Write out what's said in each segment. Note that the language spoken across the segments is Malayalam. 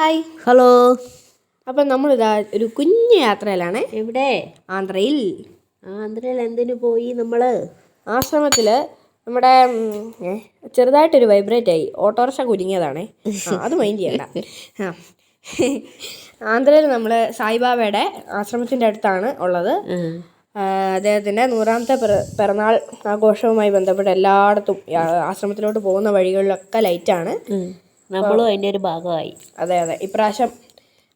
ഹായ്. ഹലോ. അപ്പം നമ്മളിതാ ഒരു കുഞ്ഞു യാത്രയിലാണ്. എവിടെ? ആന്ധ്രയിൽ. ആന്ധ്രയിൽ എന്തിനു പോയി നമ്മൾ? ആശ്രമത്തിൽ നമ്മുടെ ചെറുതായിട്ടൊരു വൈബ്രേറ്റ് ആയി. ഓട്ടോറിക്ഷ കുലുങ്ങിയതാണേ. അത് മൈൻഡ് ചെയ്യണ്ട. ആന്ധ്രയിൽ നമ്മൾ സായിബാബയുടെ ആശ്രമത്തിൻ്റെ അടുത്താണ് ഉള്ളത്. അദ്ദേഹത്തിൻ്റെ 100ാമത്തെ പിറന്നാൾ ആഘോഷവുമായി ബന്ധപ്പെട്ട് എല്ലായിടത്തും ആശ്രമത്തിലോട്ട് പോകുന്ന വഴികളിലൊക്കെ ലൈറ്റാണ്. നമ്മളും അതിൻ്റെ ഒരു ഭാഗമായി. അതെ അതെ, ഇപ്രാവശ്യം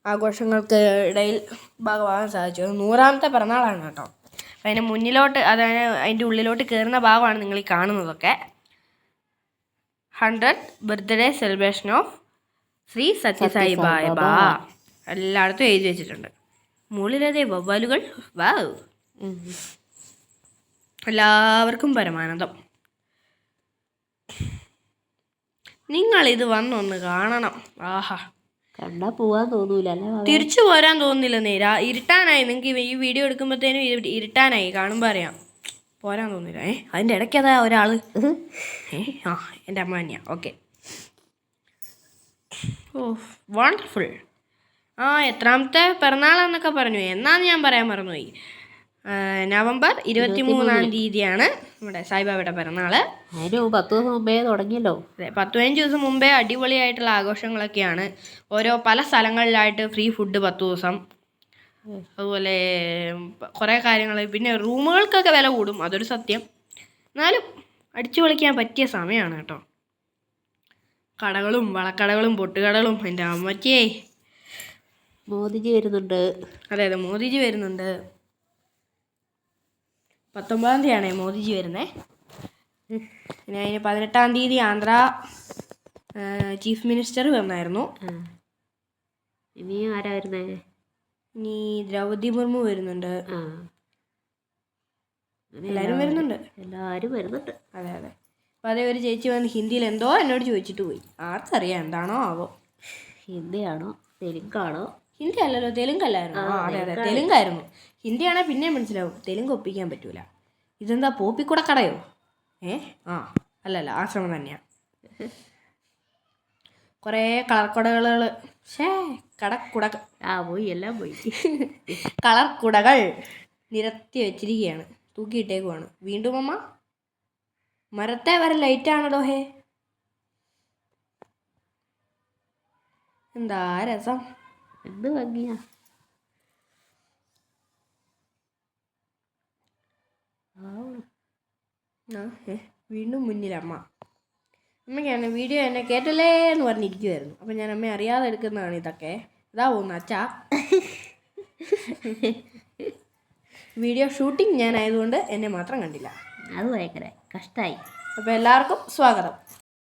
ആഘോഷങ്ങൾക്ക് ഇടയിൽ ഭാഗമാകാൻ സാധിച്ചു. 100ാമത്തെ പിറന്നാളാണ് കേട്ടോ. അപ്പം അതിന് മുന്നിലോട്ട്, അതായത് അതിൻ്റെ ഉള്ളിലോട്ട് കയറുന്ന ഭാഗമാണ് നിങ്ങൾ ഈ കാണുന്നതൊക്കെ. 100th birthday celebration of Shri Sathya Sai Baba എല്ലായിടത്തും എഴുതി വെച്ചിട്ടുണ്ട്. മുകളിലതേ വവ്വാലുകൾ. വാവ്. എല്ലാവർക്കും പരമാനന്ദം. നിങ്ങളിത് വന്നൊന്ന് കാണണം. ആഹാ, കണ്ടാ പോവാൻ തോന്നൂല അല്ലേ? തിരിച്ചു പോരാൻ തോന്നുന്നില്ല. നേരാ ഇരുട്ടാനായി. നിങ്ങൾക്ക് ഈ വീഡിയോ എടുക്കുമ്പോഴത്തേനും ഇരുട്ടാനായി. കാണുമ്പോൾ അറിയാം, പോരാൻ തോന്നില്ല. അതിൻ്റെ ഇടയ്ക്കതാ ഒരാൾ. എൻ്റെ അമ്മ തന്നെയാണ്. ഓക്കെ. Oh wonderful. എത്രാമത്തെ പിറന്നാളെന്നൊക്കെ പറഞ്ഞു. എന്നാന്ന് ഞാൻ പറയാൻ മറന്നുപോയി. നവംബർ 23-ാം തീയതിയാണ് നമ്മുടെ സായിബാബയുടെ പിറന്നാൾ. അതിന് 10 ദിവസം മുമ്പേ തുടങ്ങിയല്ലോ. അതെ, 10-15 ദിവസം മുമ്പേ അടിപൊളിയായിട്ടുള്ള ആഘോഷങ്ങളൊക്കെയാണ്. പല സ്ഥലങ്ങളിലായിട്ട് ഫ്രീ ഫുഡ് 10 ദിവസം. അതുപോലെ കുറേ കാര്യങ്ങൾ. പിന്നെ റൂമുകൾക്കൊക്കെ വില കൂടും, അതൊരു സത്യം. എന്നാലും അടിച്ചു പൊളിക്കാൻ പറ്റിയ സമയമാണ് കേട്ടോ. കടകളും വളക്കടകളും പൊട്ടുകടകളും. എൻ്റെ അമ്മച്ചിയേ, മോദിജി വരുന്നുണ്ട്. അതെ അതെ, മോദിജി വരുന്നുണ്ട്. 19-ാം തീയതിയാണേ മോദിജി വരുന്നത്. പിന്നെ അതിന് 18-ാം തീയതി ആന്ധ്ര ചീഫ് മിനിസ്റ്റർ വന്നായിരുന്നു. ഇനി ആരാ വരുന്നേ? ഇനി ദ്രൗപദി മുർമു വരുന്നുണ്ട്. എല്ലാവരും വരുന്നുണ്ട്. അതെ അതെ. അപ്പം അതേ ഒരു ചേച്ചി വന്ന് ഹിന്ദിയിൽ എന്തോ എന്നോട് ചോദിച്ചിട്ട് പോയി. ആർക്കറിയാം എന്താണോ ആവോ. ഹിന്ദിയാണോ തെലുങ്കാണോ? ഹിന്ദി അല്ലല്ലോ, തെലുങ്കല്ലായിരുന്നു. അതെ അതെ, തെലുങ്കായിരുന്നു. ഹിന്ദിയാണെങ്കിൽ പിന്നെയും മനസ്സിലാവും, തെലുങ്ക് ഒപ്പിക്കാൻ പറ്റൂല. ഇതെന്താ പോപ്പിക്കൂടെ കടയോ? അല്ലല്ല, ആശ്രമം തന്നെയാണ്. കുറേ കളർ കുടകൾ. പോയി, എല്ലാം പോയി. കളർ കുടകൾ നിരത്തി വെച്ചിരിക്കുകയാണ്, തൂക്കിയിട്ടേക്കുവാണ്. വീണ്ടും അമ്മ മരത്തെ വരെ ലൈറ്റാണല്ലോ. എന്താ രസം, എന്ത് ഭംഗിയാ. വീണ്ടും മുന്നിൽ അമ്മ. അമ്മയ്ക്കാണ് വീഡിയോ എന്നെ കേട്ടല്ലേ എന്ന് പറഞ്ഞിരിക്കുമായിരുന്നു. അപ്പം ഞാൻ അമ്മ അറിയാതെ എടുക്കുന്നതാണ് ഇതൊക്കെ. ഇതാ പോകുന്നു അച്ഛാ. വീഡിയോ ഷൂട്ടിങ് ഞാനായതുകൊണ്ട് എന്നെ മാത്രം കണ്ടില്ല. അത് ഭയങ്കര കഷ്ടമായി. അപ്പോൾ എല്ലാവർക്കും സ്വാഗതം.